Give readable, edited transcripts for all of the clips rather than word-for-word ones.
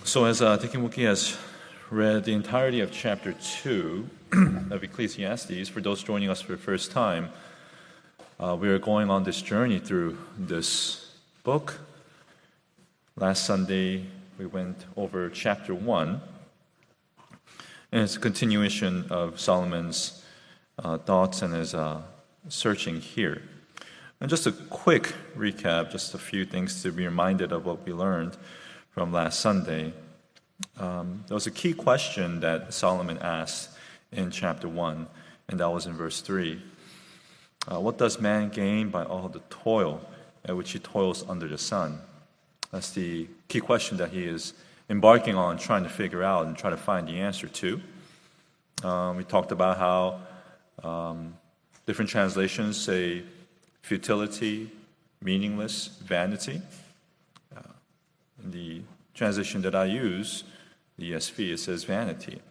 So as Dikimuki has read the entirety of chapter 2 of Ecclesiastes, for those joining us for the first time, we are going on this journey through this book. Last Sunday, we went over chapter 1, and it's a continuation of Solomon's thoughts and his searching here. And just a quick recap, just a few things to be reminded of what we learned from last Sunday. There was a key question that Solomon asked in chapter 1, and that was in verse 3. What does man gain by all the toil at which he toils under the sun? That's the key question that he is embarking on, trying to figure out and try to find the answer to. We talked about how different translations say futility, meaningless, vanity. In the translation that I use, the ESV, it says vanity.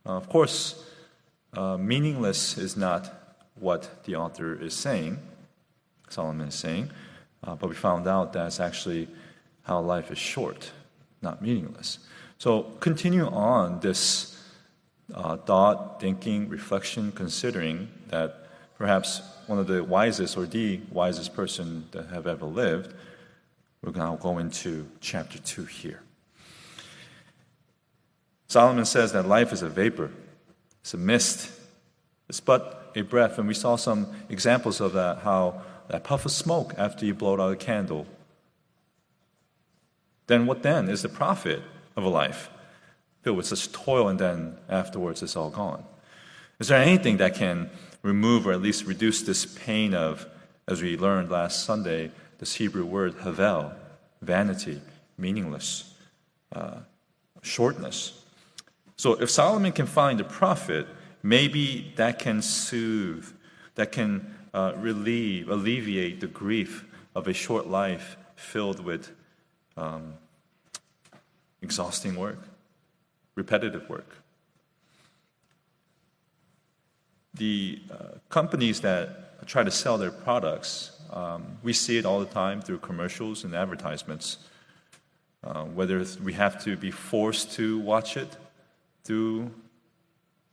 Of course, meaningless is not what the author is saying, Solomon is saying, but we found out that's actually how life is short, not meaningless. So continue on this thought, thinking, reflection, considering that perhaps one of the wisest or the wisest person that have ever lived. We're now going to chapter 2 here. Solomon says that life is a vapor. It's a mist. It's but a breath. And we saw some examples of that, how that puff of smoke after you blow out a candle. Then what then is the profit of a life filled with such toil, and then afterwards it's all gone? Is there anything that can remove or at least reduce this pain of, as we learned last Sunday, this Hebrew word havel, vanity, meaningless, shortness. So if Solomon can find a profit, maybe that can soothe, that can alleviate the grief of a short life filled with exhausting work, repetitive work. The companies that try to sell their products, we see it all the time through commercials and advertisements. Whether we have to be forced to watch it through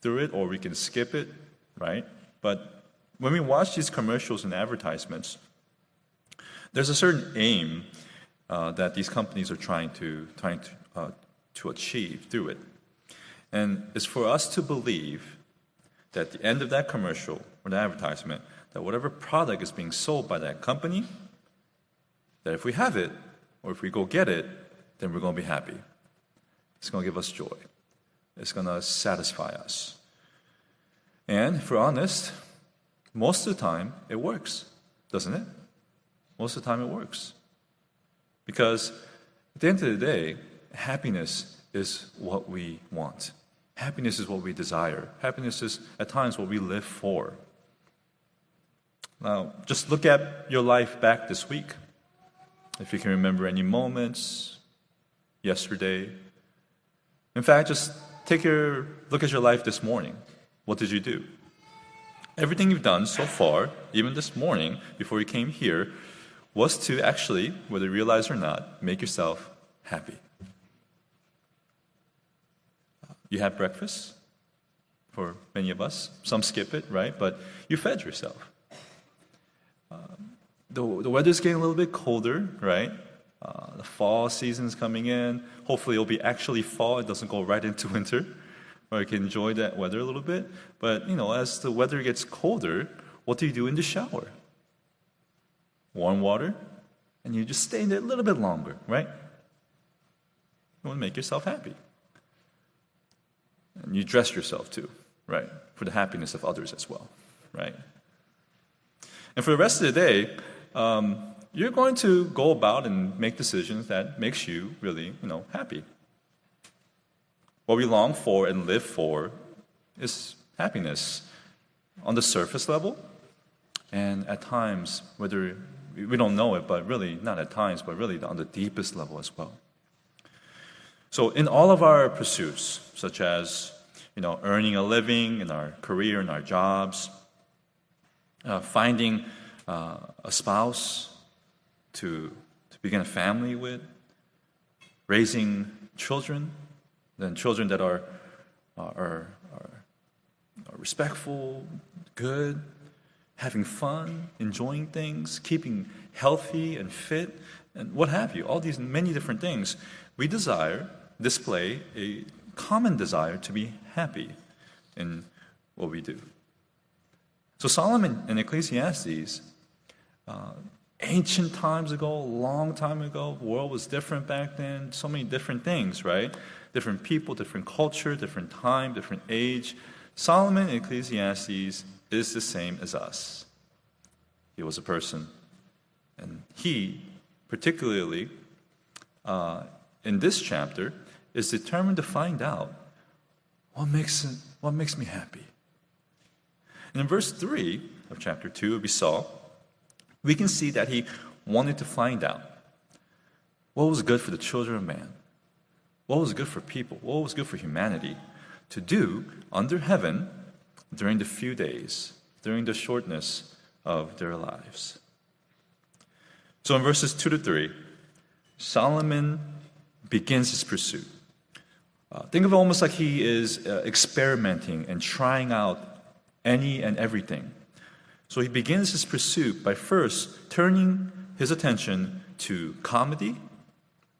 it, or we can skip it, right? But when we watch these commercials and advertisements, there's a certain aim that these companies are trying to achieve through it, and it's for us to believe that at the end of that commercial or the advertisement, that whatever product is being sold by that company, that if we have it, or if we go get it, then we're going to be happy. It's going to give us joy. It's going to satisfy us. And if we're honest, most of the time it works, doesn't it? Most of the time it works. Because at the end of the day, happiness is what we want. Happiness is what we desire. Happiness is, at times, what we live for. Now, just look at your life back this week. If you can remember any moments, yesterday. In fact, just look at your life this morning. What did you do? Everything you've done so far, even this morning, before you came here, was to actually, whether you realize or not, make yourself happy. You had breakfast, for many of us. Some skip it, right? But you fed yourself. The weather's getting a little bit colder, right? The fall season's coming in. Hopefully it'll be actually fall. It doesn't go right into winter, where you can enjoy that weather a little bit. But, as the weather gets colder, what do you do in the shower? Warm water, and you just stay in there a little bit longer, right? You want to make yourself happy. And you dress yourself too, right? For the happiness of others as well, right? And for the rest of the day, you're going to go about and make decisions that makes you really, happy. What we long for and live for is happiness on the surface level, and at times, whether we don't know it, but really, not at times, but really on the deepest level as well. So in all of our pursuits, such as, earning a living in our career, in our jobs, finding a spouse to begin a family with, raising children, then children that are respectful, good, having fun, enjoying things, keeping healthy and fit, and what have you. All these many different things. We display a common desire to be happy in what we do. So Solomon in Ecclesiastes, ancient times ago, a long time ago, the world was different back then, so many different things, right? Different people, different culture, different time, different age. Solomon in Ecclesiastes is the same as us. He was a person. And he, particularly in this chapter, is determined to find out what makes me happy. And in verse 3 of chapter 2, we can see that he wanted to find out what was good for the children of man, what was good for people, what was good for humanity to do under heaven during the few days, during the shortness of their lives. So in verses 2 to 3, Solomon begins his pursuit. Think of it almost like he is experimenting and trying out any and everything. So he begins his pursuit by first turning his attention to comedy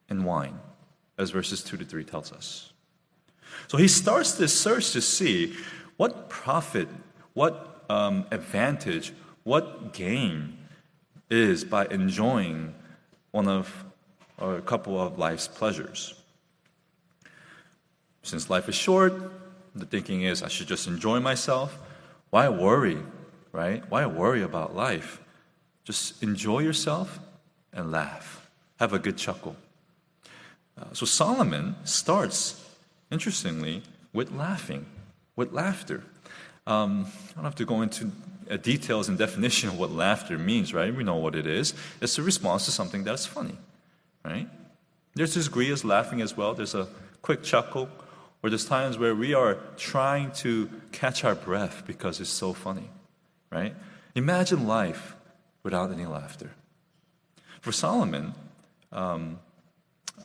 and wine, as verses 2 to 3 tells us. So he starts this search to see what profit, what advantage, what gain is by enjoying one of or a couple of life's pleasures. Since life is short, the thinking is I should just enjoy myself. Why worry, right? Why worry about life? Just enjoy yourself and laugh. Have a good chuckle. So Solomon starts, interestingly, with laughing, with laughter. I don't have to go into details and definition of what laughter means, right? We know what it is. It's a response to something that's funny, right? There's this degree of laughing as well. There's a quick chuckle, or there's times where we are trying to catch our breath because it's so funny, right? Imagine life without any laughter. For Solomon,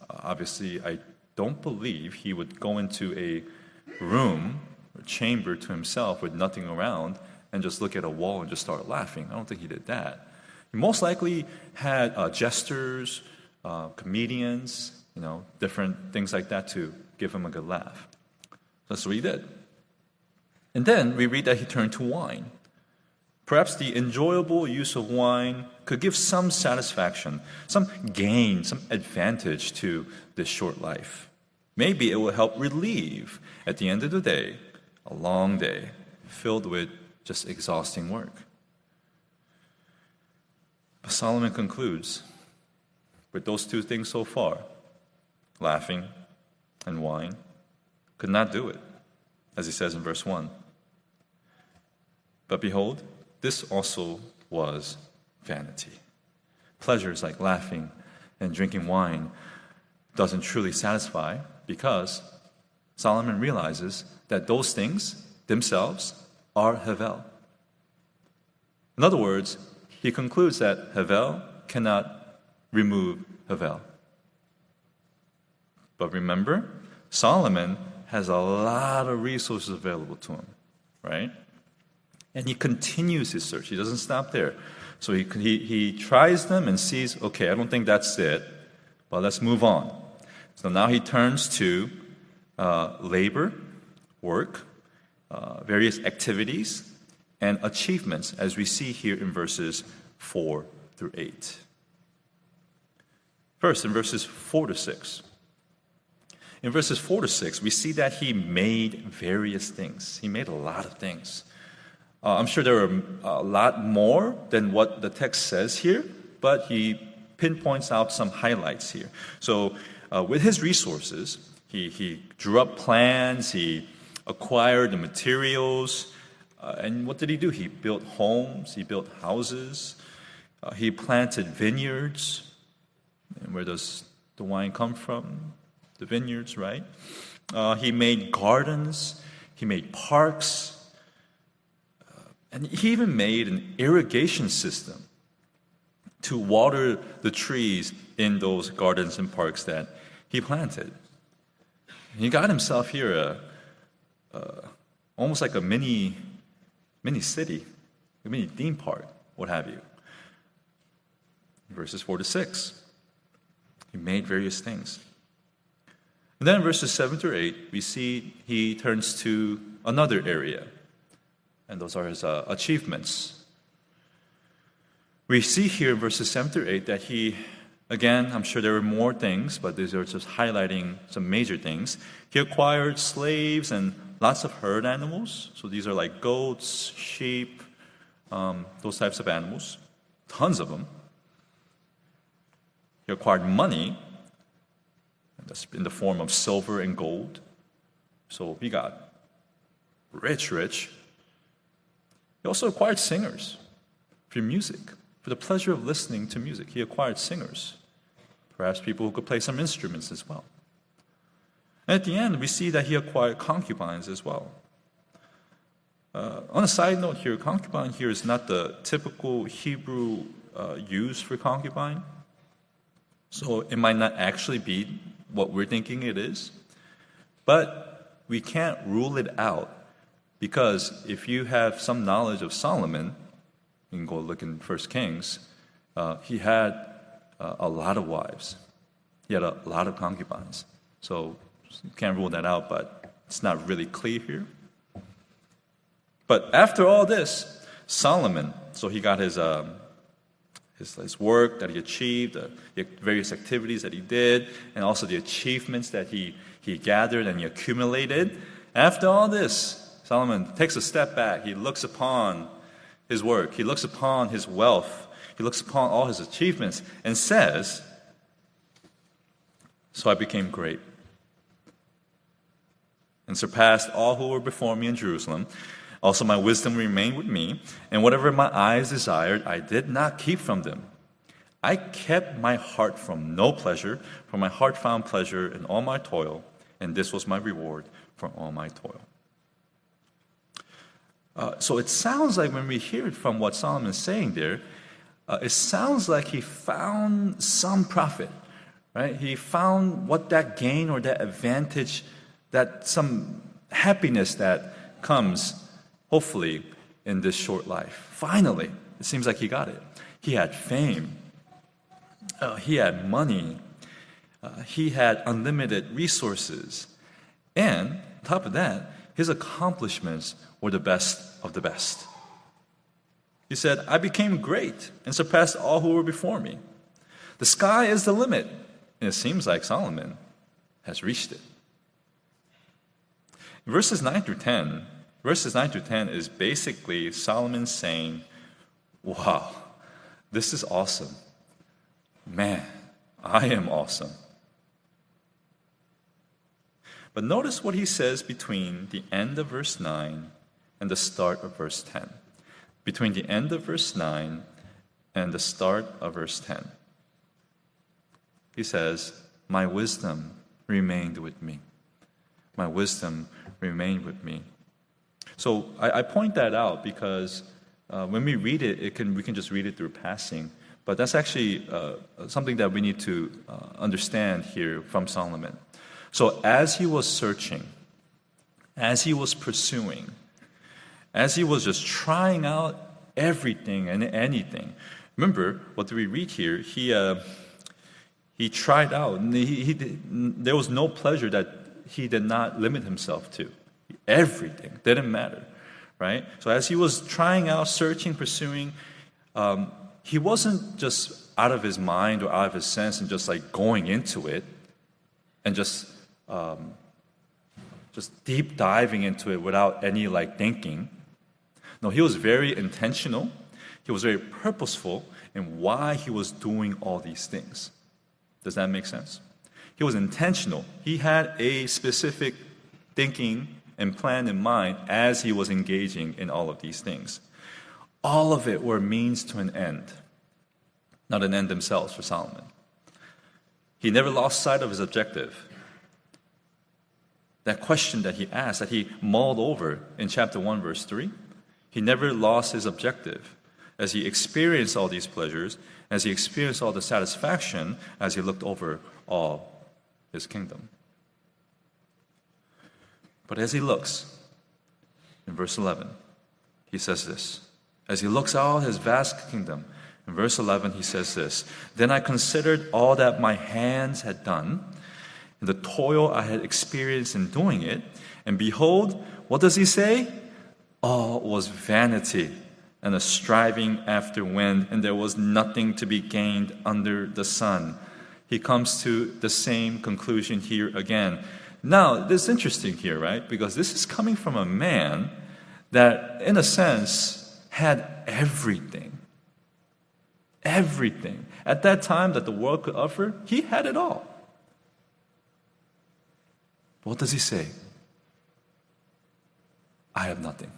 obviously, I don't believe he would go into a room or chamber to himself with nothing around and just look at a wall and just start laughing. I don't think he did that. He most likely had jesters, comedians, different things like that to give him a good laugh. That's what he did. And then we read that he turned to wine. Perhaps the enjoyable use of wine could give some satisfaction, some gain, some advantage to this short life. Maybe it will help relieve, at the end of the day, a long day filled with just exhausting work. But Solomon concludes with those two things so far, laughing and wine, could not do it, as he says in verse 1. But behold, this also was vanity. Pleasures like laughing and drinking wine doesn't truly satisfy because Solomon realizes that those things themselves are Hevel. In other words, he concludes that Hevel cannot remove Hevel. But remember, Solomon has a lot of resources available to him, right? And he continues his search. He doesn't stop there. So he tries them and sees, okay, I don't think that's it, but let's move on. So now he turns to labor, work, various activities, and achievements, as we see here in verses 4 through 8. First, in verses 4 to 6. In verses 4 to 6, we see that he made various things. He made a lot of things. I'm sure there are a lot more than what the text says here, but he pinpoints out some highlights here. So with his resources, he drew up plans, he acquired the materials, and what did he do? He built homes, he built houses, he planted vineyards. And where does the wine come from? The vineyards, right? He made gardens, he made parks, and he even made an irrigation system to water the trees in those gardens and parks that he planted. He got himself here almost like a mini city, a mini theme park, what have you. Verses 4 to 6. He made various things. And then in verses 7 through 8, we see he turns to another area. And those are his achievements. We see here in verses 7 through 8 that he, again, I'm sure there were more things, but these are just highlighting some major things. He acquired slaves and lots of herd animals. So these are like goats, sheep, those types of animals. Tons of them. He acquired money. That's in the form of silver and gold. So he got rich. He also acquired singers for music, for the pleasure of listening to music. He acquired singers, perhaps people who could play some instruments as well. And at the end, we see that he acquired concubines as well. On a side note here, concubine here is not the typical Hebrew use for concubine. So it might not actually be what we're thinking it is. But we can't rule it out, because if you have some knowledge of Solomon, you can go look in 1 Kings, he had a lot of wives. He had a lot of concubines. So you can't rule that out, but it's not really clear here. But after all this, Solomon, so he got his work that he achieved, the various activities that he did, and also the achievements that he gathered and he accumulated. After all this, Solomon takes a step back. He looks upon his work. He looks upon his wealth. He looks upon all his achievements and says, "So I became great and surpassed all who were before me in Jerusalem. Also my wisdom remained with me, and whatever my eyes desired, I did not keep from them. I kept my heart from no pleasure, for my heart found pleasure in all my toil, and this was my reward for all my toil." So it sounds like when we hear it from what Solomon is saying there, it sounds like he found some profit, right? He found what that gain or that advantage, that some happiness that comes, hopefully, in this short life. Finally, it seems like he got it. He had fame. He had money. He had unlimited resources. And on top of that, his accomplishments were the best of the best. He said, "I became great and surpassed all who were before me." The sky is the limit. And it seems like Solomon has reached it. Verses 9 through 10 is basically Solomon saying, "Wow, this is awesome. Man, I am awesome." But notice what he says between the end of verse 9 and the start of verse 10. Between the end of verse 9 and the start of verse 10. He says, "My wisdom remained with me. My wisdom remained with me." So I point that out because when we read it, we can just read it through passing. But that's actually something that we need to understand here from Solomon. So as he was searching, as he was pursuing, as he was just trying out everything and anything. Remember, what do we read here? He tried out. There was no pleasure that he did not limit himself to. Everything didn't matter, right? So as he was trying out, searching, pursuing, he wasn't just out of his mind or out of his sense and just like going into it and just deep diving into it without any like thinking. No, he was very intentional. He was very purposeful in why he was doing all these things. Does that make sense? He was intentional. He had a specific thinking and plan in mind as he was engaging in all of these things. All of it were means to an end, not an end themselves for Solomon. He never lost sight of his objective. That question that he asked, that he mulled over in chapter 1, verse 3, he never lost his objective. As he experienced all these pleasures, as he experienced all the satisfaction, as he looked over all his kingdom. But as he looks, in verse 11, he says this. As he looks out his vast kingdom, in verse 11, he says this. Then I considered all that my hands had done, and the toil I had experienced in doing it. And behold, what does he say? All was vanity and a striving after wind, and there was nothing to be gained under the sun. He comes to the same conclusion here again. Now, this is interesting here, right? Because this is coming from a man that, in a sense, had everything. Everything. At that time that the world could offer, he had it all. What does he say? I have nothing.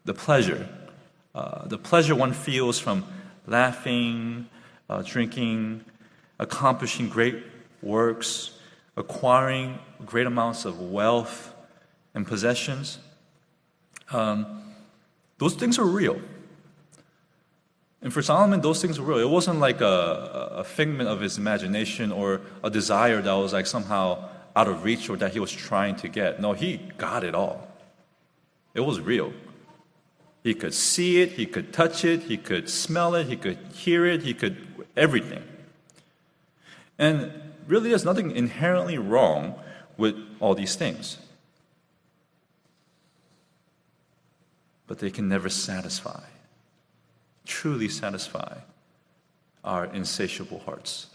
The pleasure one feels from laughing, drinking, accomplishing great works, acquiring great amounts of wealth and possessions, those things are real. And for Solomon, those things were real. It wasn't like a figment of his imagination or a desire that was like somehow out of reach or that he was trying to get. No, he got it all. It was real. He could see it, he could touch it, he could smell it, he could hear it, he could everything. And really there's nothing inherently wrong with all these things. But they can never satisfy, truly satisfy our insatiable hearts.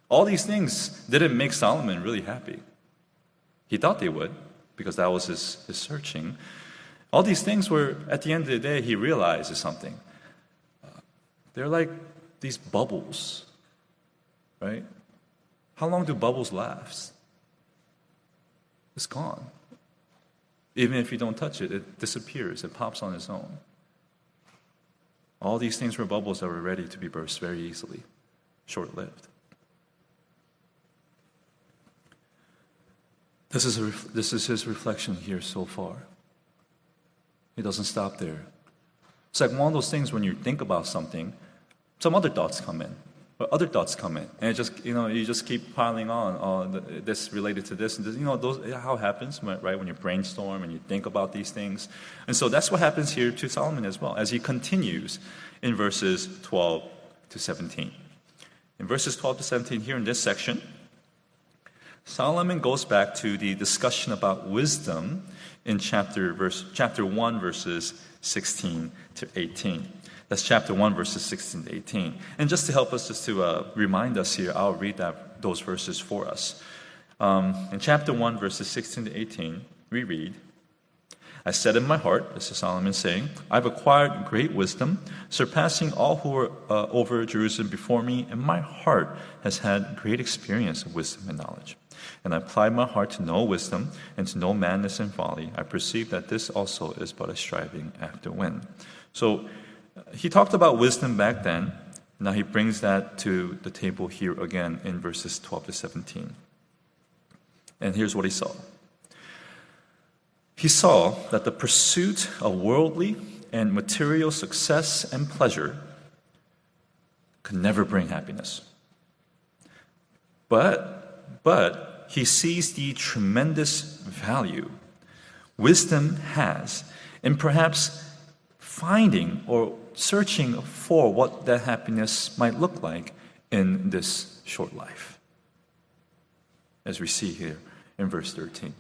All these things didn't make Solomon really happy. He thought they would, because that was his searching. All these things were, at the end of the day, he realizes something. They're like these bubbles, right? How long do bubbles last? It's gone. Even if you don't touch it, it disappears. It pops on its own. All these things were bubbles that were ready to be burst very easily, short-lived. This is his reflection here so far. He doesn't stop there. It's like one of those things when you think about something, some other thoughts come in, or other thoughts come in, and it just you just keep piling on. Oh, this related to this, and this, those how it happens, right? When you brainstorm and you think about these things, and so that's what happens here to Solomon as well, as he continues in verses 12 to 17. In verses 12 to 17, here in this section, Solomon goes back to the discussion about wisdom in chapter 1, verses 16 to 18. That's chapter 1, verses 16 to 18. And just to help us, just to remind us here, I'll read those verses for us. In chapter 1, verses 16 to 18, we read, I said in my heart, this is Solomon saying, I've acquired great wisdom, surpassing all who were over Jerusalem before me, and my heart has had great experience of wisdom and knowledge. And I applied my heart to know wisdom and to know madness and folly. I perceive that this also is but a striving after wind. So he talked about wisdom back then. Now he brings that to the table here again in verses 12 to 17. And here's what he saw. He saw that the pursuit of worldly and material success and pleasure could never bring happiness. But he sees the tremendous value wisdom has in perhaps finding or searching for what that happiness might look like in this short life, as we see here in verse 13.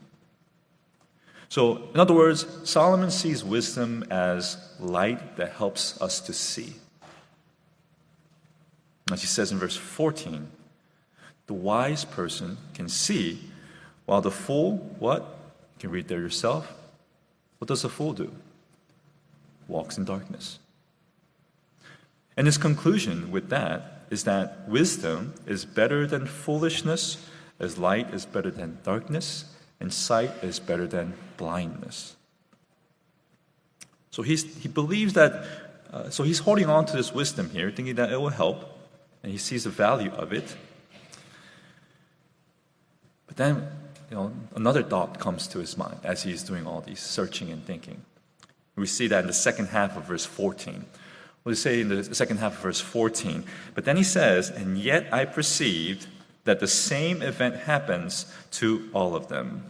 So, in other words, Solomon sees wisdom as light that helps us to see. As he says in verse 14, the wise person can see, while the fool, what? You can read there yourself. What does the fool do? Walks in darkness. And his conclusion with that is that wisdom is better than foolishness, as light is better than darkness, and sight is better than blindness. So he believes that, so he's holding on to this wisdom here, thinking that it will help, and he sees the value of it. But then, another thought comes to his mind as he's doing all these searching and thinking. We see that in the second half of verse 14. What does he say in the second half of verse 14? But then he says, and yet I perceived that the same event happens to all of them.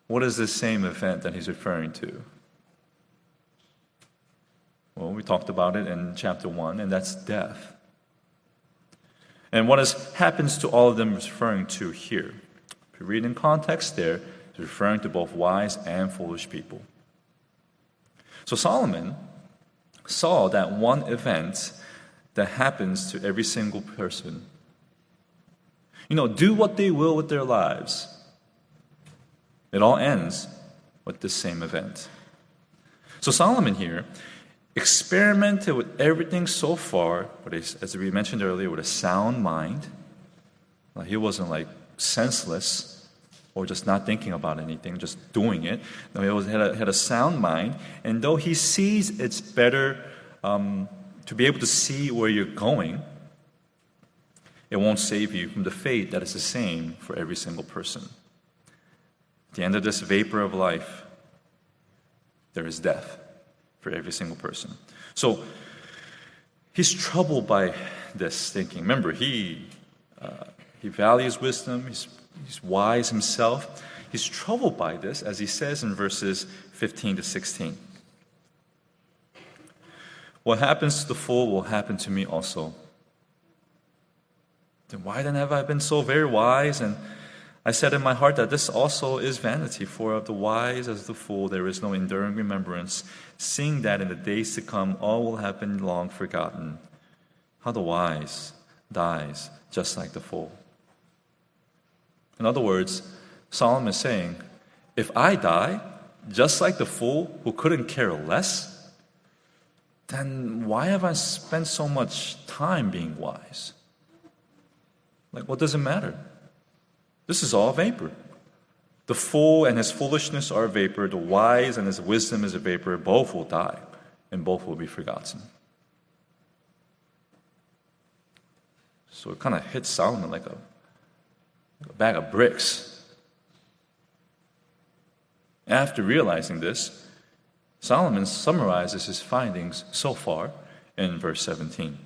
What is the same event that he's referring to? Well, we talked about it in chapter 1, and that's death. And what happens to all of them is referring to here. If you read in context there, it's referring to both wise and foolish people. So Solomon saw that one event that happens to every single person. Do what they will with their lives. It all ends with the same event. So Solomon here experimented with everything so far, but as we mentioned earlier, with a sound mind. He wasn't senseless or just not thinking about anything, just doing it. No, he had a sound mind, and though he sees it's better to be able to see where you're going, it won't save you from the fate that is the same for every single person. At the end of this vapor of life, there is death for every single person. So he's troubled by this thinking. Remember, he values wisdom. He's wise himself. He's troubled by this, as he says in verses 15 to 16. What happens to the fool will happen to me also. Then why then have I been so very wise? And I said in my heart that this also is vanity, for of the wise as the fool there is no enduring remembrance, seeing that in the days to come all will have been long forgotten. How the wise dies just like the fool. In other words, Solomon is saying, if I die just like the fool who couldn't care less, then why have I spent so much time being wise? What does it matter? This is all vapor. The fool and his foolishness are vapor. The wise and his wisdom is a vapor. Both will die, and both will be forgotten. So it kind of hits Solomon like a bag of bricks. After realizing this, Solomon summarizes his findings so far in verse 17.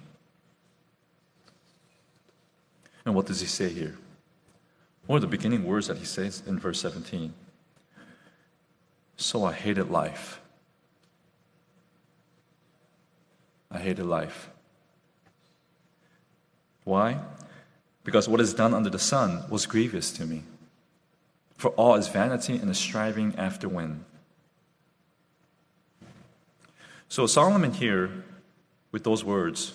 And what does he say here? What are the beginning words that he says in verse 17? So I hated life. I hated life. Why? Because what is done under the sun was grievous to me. For all is vanity and a striving after wind. So Solomon here, with those words,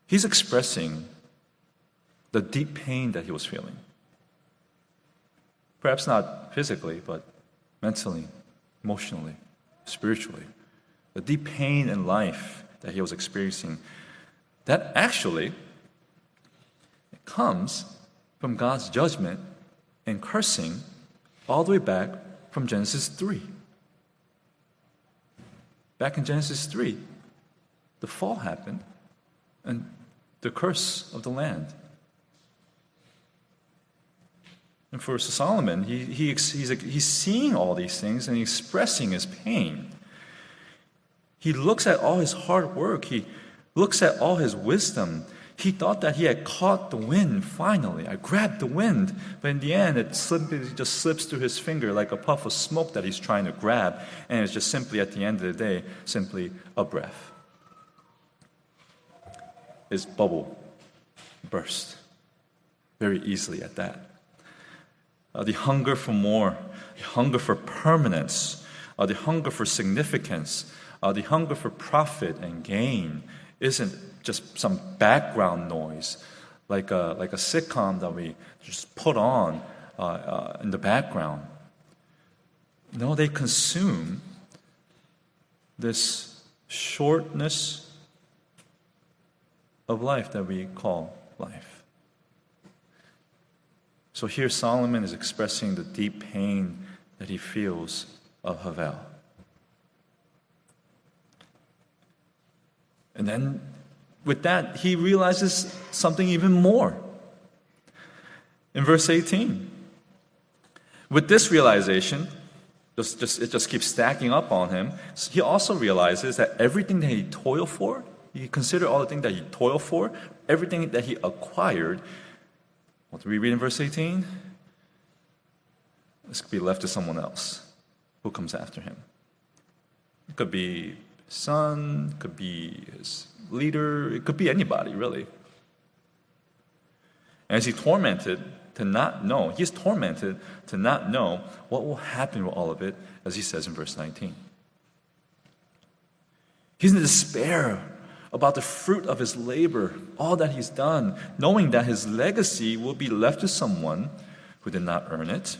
he's expressing the deep pain that he was feeling. Perhaps not physically, but mentally, emotionally, spiritually. The deep pain in life that he was experiencing, that actually comes from God's judgment and cursing all the way back from Genesis 3. Back in Genesis 3, the fall happened and the curse of the land. And for Solomon, he's seeing all these things and he's expressing his pain. He looks at all his hard work. He looks at all his wisdom. He thought that he had caught the wind finally. I grabbed the wind. But in the end, it just slips through his finger like a puff of smoke that he's trying to grab. And it's just simply, at the end of the day, simply a breath. His bubble burst very easily at that. The hunger for more, the hunger for permanence, the hunger for significance, the hunger for profit and gain isn't just some background noise, like a sitcom that we just put on in the background. No, they consume this shortness of life that we call life. So here Solomon is expressing the deep pain that he feels of Havel. And then with that, he realizes something even more. In verse 18, with this realization, it just keeps stacking up on him. He also realizes that everything that he toiled for, you consider all the things that he toiled for, everything that he acquired, what do we read in verse 18? This could be left to someone else who comes after him. It could be his son, it could be his leader, it could be anybody, really. And as he's tormented to not know what will happen with all of it, as he says in verse 19. He's in despair about the fruit of his labor, all that he's done, knowing that his legacy will be left to someone who did not earn it,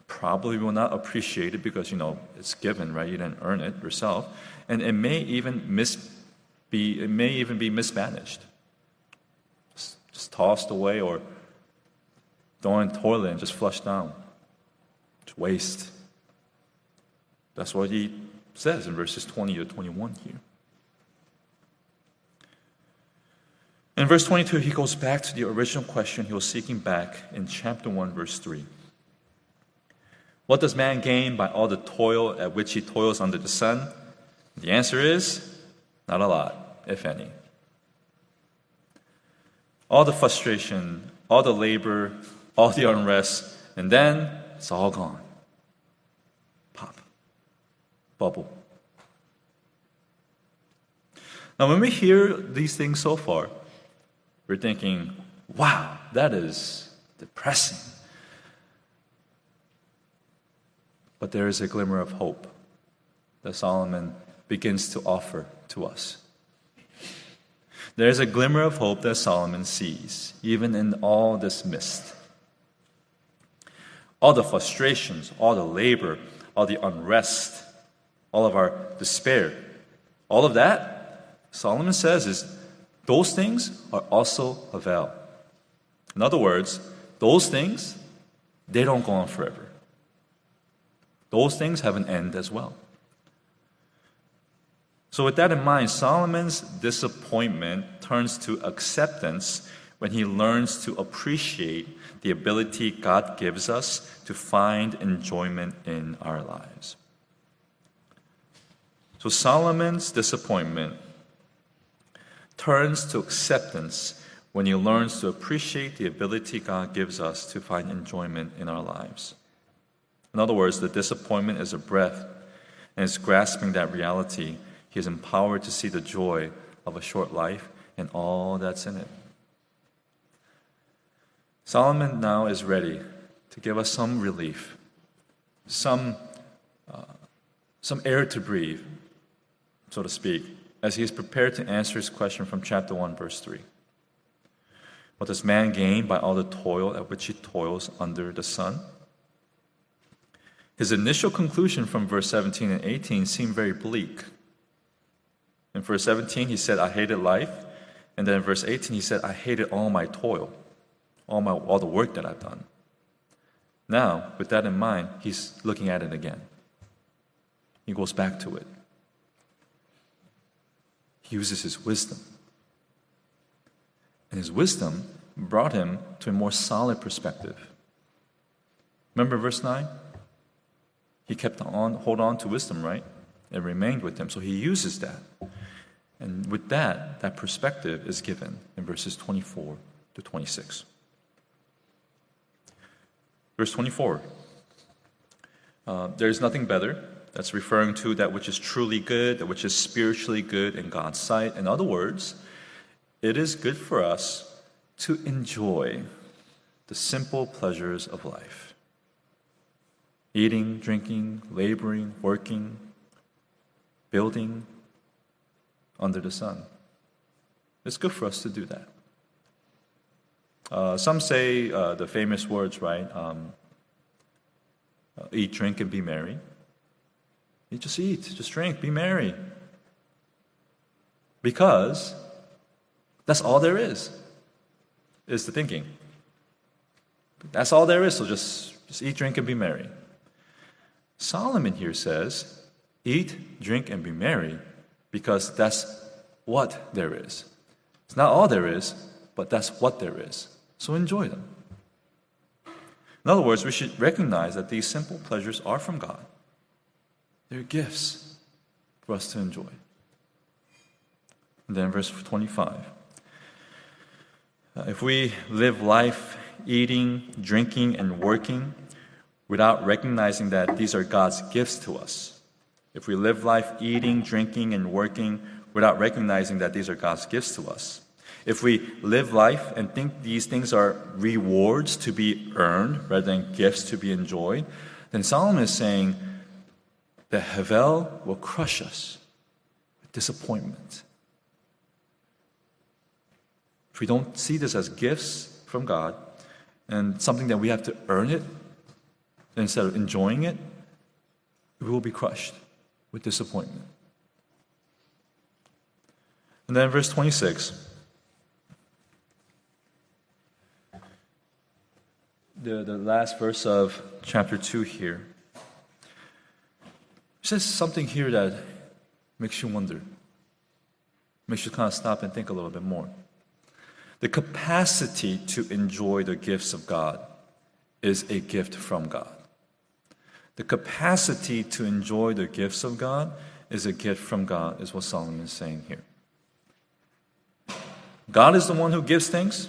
probably will not appreciate it because, it's given, right? You didn't earn it yourself. And it may even be mismanaged. Just tossed away or thrown in the toilet and just flushed down. It's waste. That's what he says in verses 20 to 21 here. In verse 22, he goes back to the original question he was seeking back in chapter 1, verse 3. What does man gain by all the toil at which he toils under the sun? The answer is, not a lot, if any. All the frustration, all the labor, all the unrest, and then it's all gone. Pop. Bubble. Now, when we hear these things so far, we're thinking, wow, that is depressing. But there is a glimmer of hope that Solomon begins to offer to us. There is a glimmer of hope that Solomon sees, even in all this mist. All the frustrations, all the labor, all the unrest, all of our despair, all of that, Solomon says, is those things are also a veil. In other words, those things, they don't go on forever. Those things have an end as well. So with that in mind, Solomon's disappointment turns to acceptance when he learns to appreciate the ability God gives us to find enjoyment in our lives. So Solomon's disappointment turns to acceptance when he learns to appreciate the ability God gives us to find enjoyment in our lives. In other words, the disappointment is a breath, and it's grasping that reality. He is empowered to see the joy of a short life and all that's in it. Solomon now is ready to give us some relief, some air to breathe, so to speak, as he is prepared to answer his question from chapter 1, verse 3. What does man gain by all the toil at which he toils under the sun? His initial conclusion from verse 17 and 18 seemed very bleak. In verse 17, he said, I hated life. And then in verse 18, he said, I hated all my toil, all the work that I've done. Now, with that in mind, he's looking at it again. He goes back to it. He uses his wisdom. And his wisdom brought him to a more solid perspective. Remember verse 9? He kept on, hold on to wisdom, right? It remained with him. So he uses that. And with that perspective is given in verses 24 to 26. Verse 24. There is nothing better. That's referring to that which is truly good, that which is spiritually good in God's sight. In other words, it is good for us to enjoy the simple pleasures of life. Eating, drinking, laboring, working, building under the sun. It's good for us to do that. Some say the famous words, right? Eat, drink, and be merry. You just eat, just drink, be merry. Because that's all there is the thinking. That's all there is, so just eat, drink, and be merry. Solomon here says, eat, drink, and be merry, because that's what there is. It's not all there is, but that's what there is. So enjoy them. In other words, we should recognize that these simple pleasures are from God. They're gifts for us to enjoy. And then verse 25. If we live life eating, drinking, and working without recognizing that these are God's gifts to us, if we live life eating, drinking, and working without recognizing that these are God's gifts to us, if we live life and think these things are rewards to be earned rather than gifts to be enjoyed, then Solomon is saying that Havel will crush us with disappointment. If we don't see this as gifts from God and something that we have to earn it, instead of enjoying it, we will be crushed with disappointment. And then verse 26, the last verse of chapter 2 here, it says something here that makes you wonder, makes you kind of stop and think a little bit more. The capacity to enjoy the gifts of God is a gift from God. The capacity to enjoy the gifts of God is a gift from God, is what Solomon is saying here. God is the one who gives things.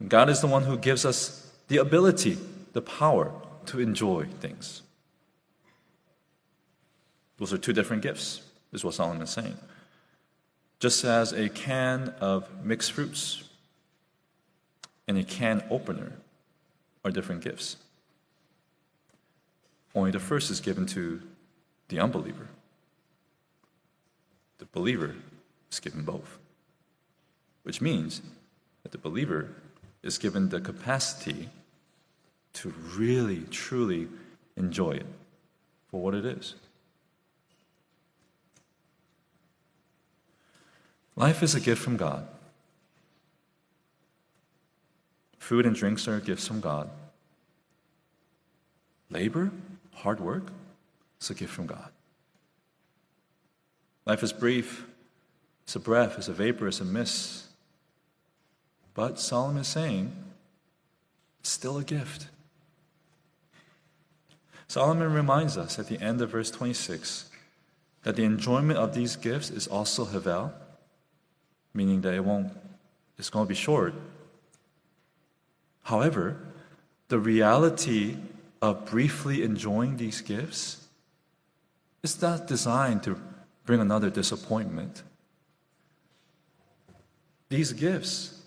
God is the one who gives us the ability, the power to enjoy things. Those are two different gifts, is what Solomon is saying. Just as a can of mixed fruits and a can opener are different gifts. Only the first is given to the unbeliever. The believer is given both. Which means that the believer is given the capacity to really, truly enjoy it for what it is. Life is a gift from God. Food and drinks are gifts from God. Labor, hard work, it's a gift from God. Life is brief. It's a breath, it's a vapor, it's a mist. But Solomon is saying, it's still a gift. Solomon reminds us at the end of verse 26 that the enjoyment of these gifts is also Havel, meaning that it's going to be short. However, the reality of briefly enjoying these gifts is not designed to bring another disappointment. These gifts,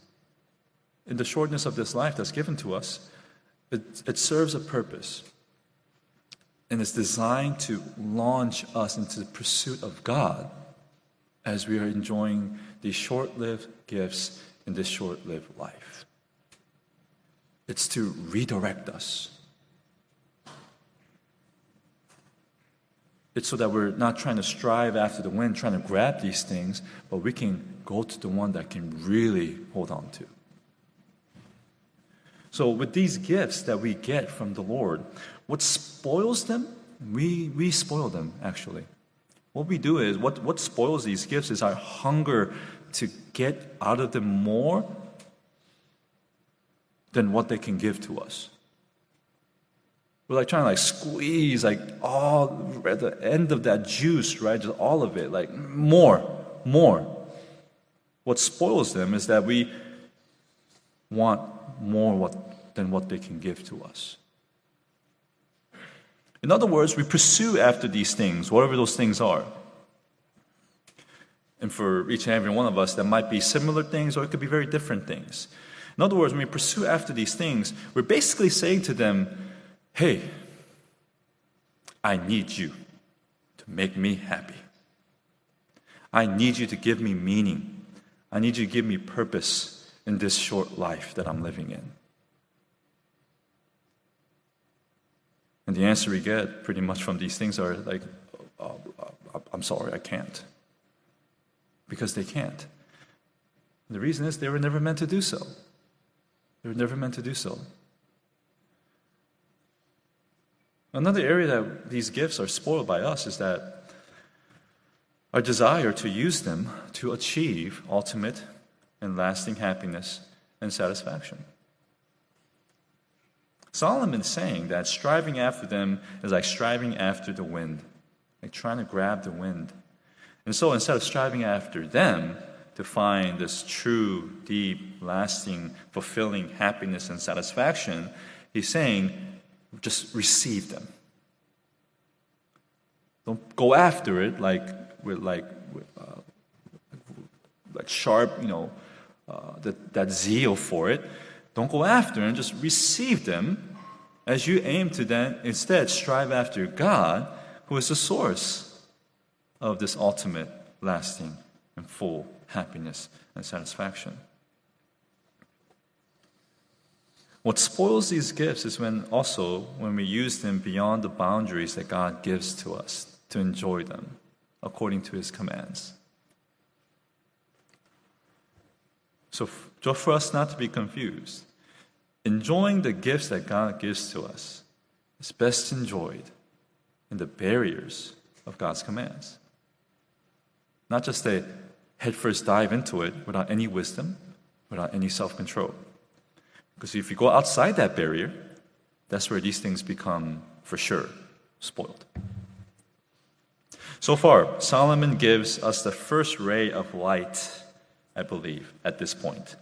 in the shortness of this life that's given to us, it serves a purpose. And it's designed to launch us into the pursuit of God as we are enjoying these short-lived gifts in this short-lived life. It's to redirect us. It's so that we're not trying to strive after the wind, trying to grab these things, but we can go to the one that can really hold on to. So with these gifts that we get from the Lord, what spoils them? We spoil them, actually. What we do is, what spoils these gifts is our hunger to get out of them more than what they can give to us. We're like trying to squeeze all at the end of that juice, right? Just all of it, more. What spoils them is that we want more than what they can give to us. In other words, we pursue after these things, whatever those things are. And for each and every one of us, that might be similar things or it could be very different things. In other words, when we pursue after these things, we're basically saying to them, hey, I need you to make me happy. I need you to give me meaning. I need you to give me purpose in this short life that I'm living in. And the answer we get pretty much from these things are I'm sorry, I can't. Because they can't. The reason is they were never meant to do so. They were never meant to do so. Another area that these gifts are spoiled by us is that our desire to use them to achieve ultimate and lasting happiness and satisfaction. Solomon's saying that striving after them is like striving after the wind, like trying to grab the wind. And so instead of striving after them to find this true, deep, lasting, fulfilling happiness and satisfaction, he's saying, just receive them. Don't go after it with sharp, that zeal for it. Don't go after them, just receive them as you aim to then instead strive after God, who is the source of this ultimate, lasting, and full happiness and satisfaction. What spoils these gifts is when we use them beyond the boundaries that God gives to us to enjoy them according to His commands. So just for us not to be confused, enjoying the gifts that God gives to us is best enjoyed in the barriers of God's commands. Not just a headfirst dive into it without any wisdom, without any self-control. Because if you go outside that barrier, that's where these things become, for sure, spoiled. So far, Solomon gives us the first ray of light, I believe, at this point.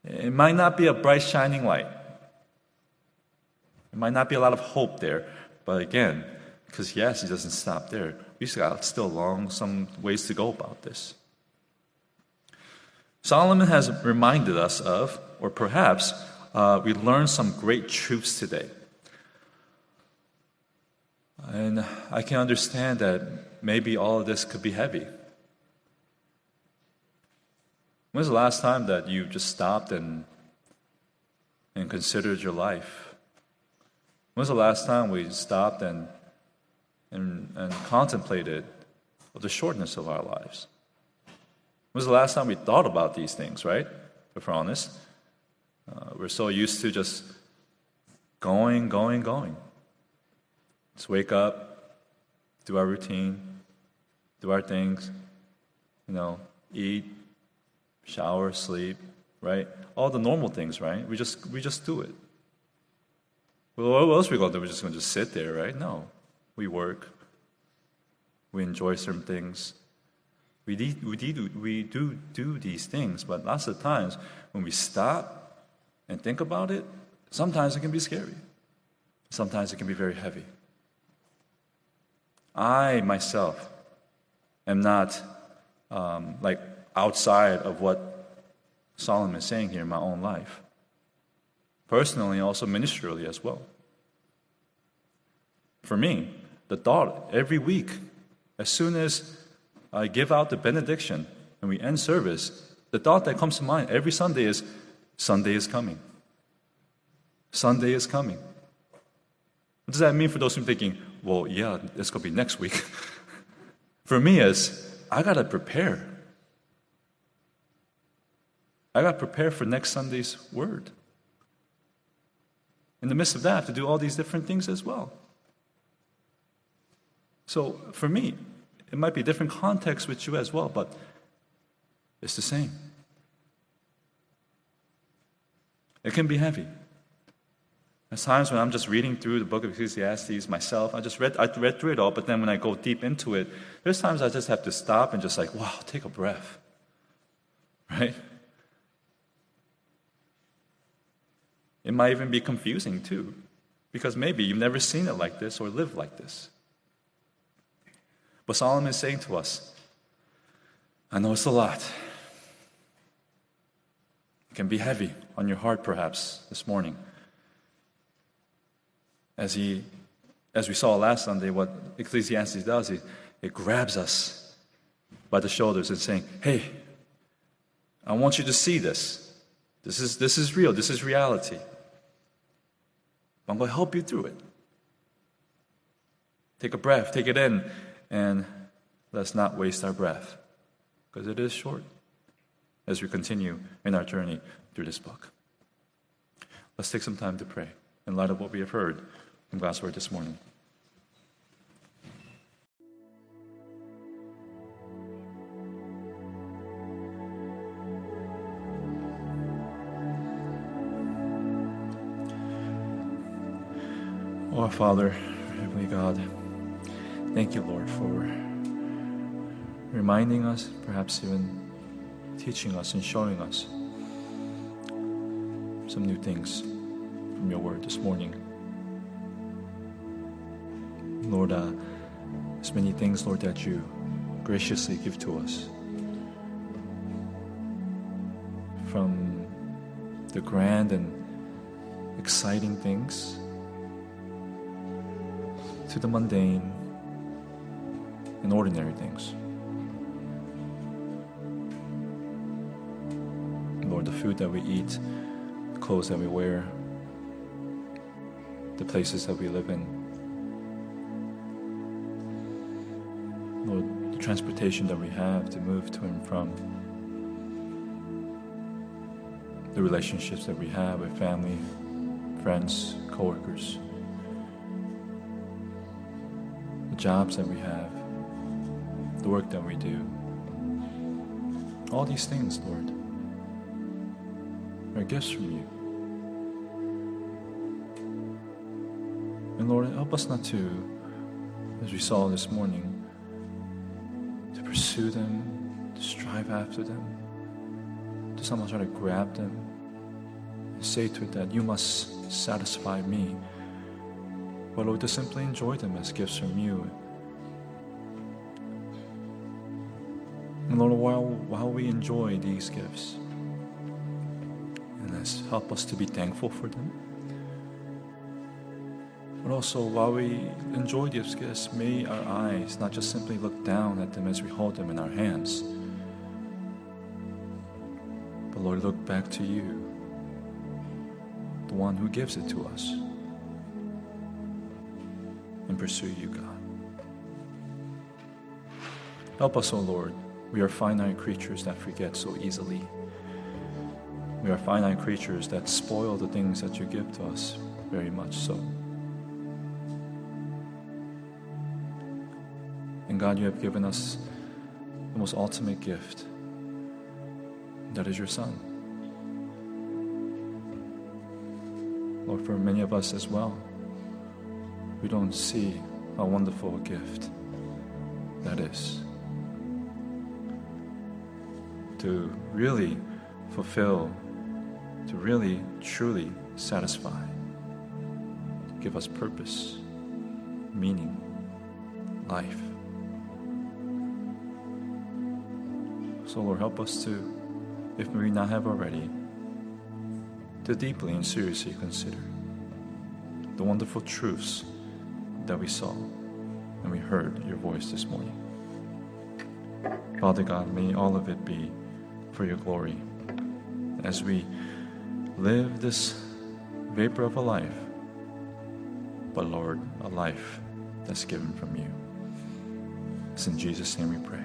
It might not be a bright, shining light. It might not be a lot of hope there. But again, because yes, he doesn't stop there. We've got still some ways to go about this. Solomon has reminded us of, or perhaps we learned some great truths today. And I can understand that maybe all of this could be heavy. When's the last time that you just stopped and considered your life? When's the last time we stopped and contemplated the shortness of our lives? When's the last time we thought about these things, right? If we're honest. We're so used to just going. Just wake up, do our routine, do our things, eat, shower, sleep, right? All the normal things, right? We just do it. Well, what else are we going to do? We're just going to sit there, right? No. We work. We enjoy certain things. We do these things, but lots of times when we stop and think about it, sometimes it can be scary. Sometimes it can be very heavy. I myself am not outside of what Solomon is saying here in my own life. Personally, also ministerially as well. For me, the thought every week, as soon as I give out the benediction and we end service, the thought that comes to mind every Sunday is, Sunday is coming. Sunday is coming. What does that mean for those who are thinking, well, yeah, it's going to be next week? For me, I got to prepare. I got to prepare for next Sunday's word. In the midst of that, I have to do all these different things as well. So for me, it might be a different context with you as well, but it's the same. It can be heavy. There's times when I'm just reading through the book of Ecclesiastes myself. I read through it all, but then when I go deep into it, there's times I just have to stop and just wow, take a breath. Right? It might even be confusing too, because maybe you've never seen it like this or lived like this. But Solomon is saying to us, I know it's a lot. It can be heavy on your heart perhaps this morning. As we saw last Sunday, what Ecclesiastes does, it grabs us by the shoulders and saying, hey, I want you to see this. This is real. This is reality. I'm going to help you through it. Take a breath, take it in, and let's not waste our breath, because it is short as we continue in our journey through this book. Let's take some time to pray in light of what we have heard from God's Word this morning. Oh, Father, Heavenly God, thank you, Lord, for reminding us, perhaps even teaching us and showing us some new things from your word this morning. Lord, there's many things, Lord, that you graciously give to us. From the grand and exciting things to the mundane and ordinary things. Lord, the food that we eat, the clothes that we wear, the places that we live in. Lord, the transportation that we have to move to and from. The relationships that we have with family, friends, co-workers. The jobs that we have, the work that we do. All these things, Lord, are gifts from you. And Lord, help us not to, as we saw this morning, to pursue them, to strive after them, to somehow try to grab them, and say to it that you must satisfy me. But Lord, to simply enjoy them as gifts from you. And Lord, while we enjoy these gifts, and help us to be thankful for them. But also, while we enjoy these gifts, may our eyes not just simply look down at them as we hold them in our hands, but Lord, look back to you, the one who gives it to us, and pursue you, God. Help us, O Lord. We are finite creatures that forget so easily. We are finite creatures that spoil the things that you give to us, very much so. And God, you have given us the most ultimate gift. That is your Son. Lord, for many of us as well, we don't see how wonderful a gift that is. To really fulfill, to really, truly satisfy, give us purpose, meaning, life. So Lord, help us to, if we not have already, to deeply and seriously consider the wonderful truths that we saw and we heard your voice this morning. Father God, may all of it be for your glory as we live this vapor of a life, but Lord, a life that's given from you. It's in Jesus' name we pray.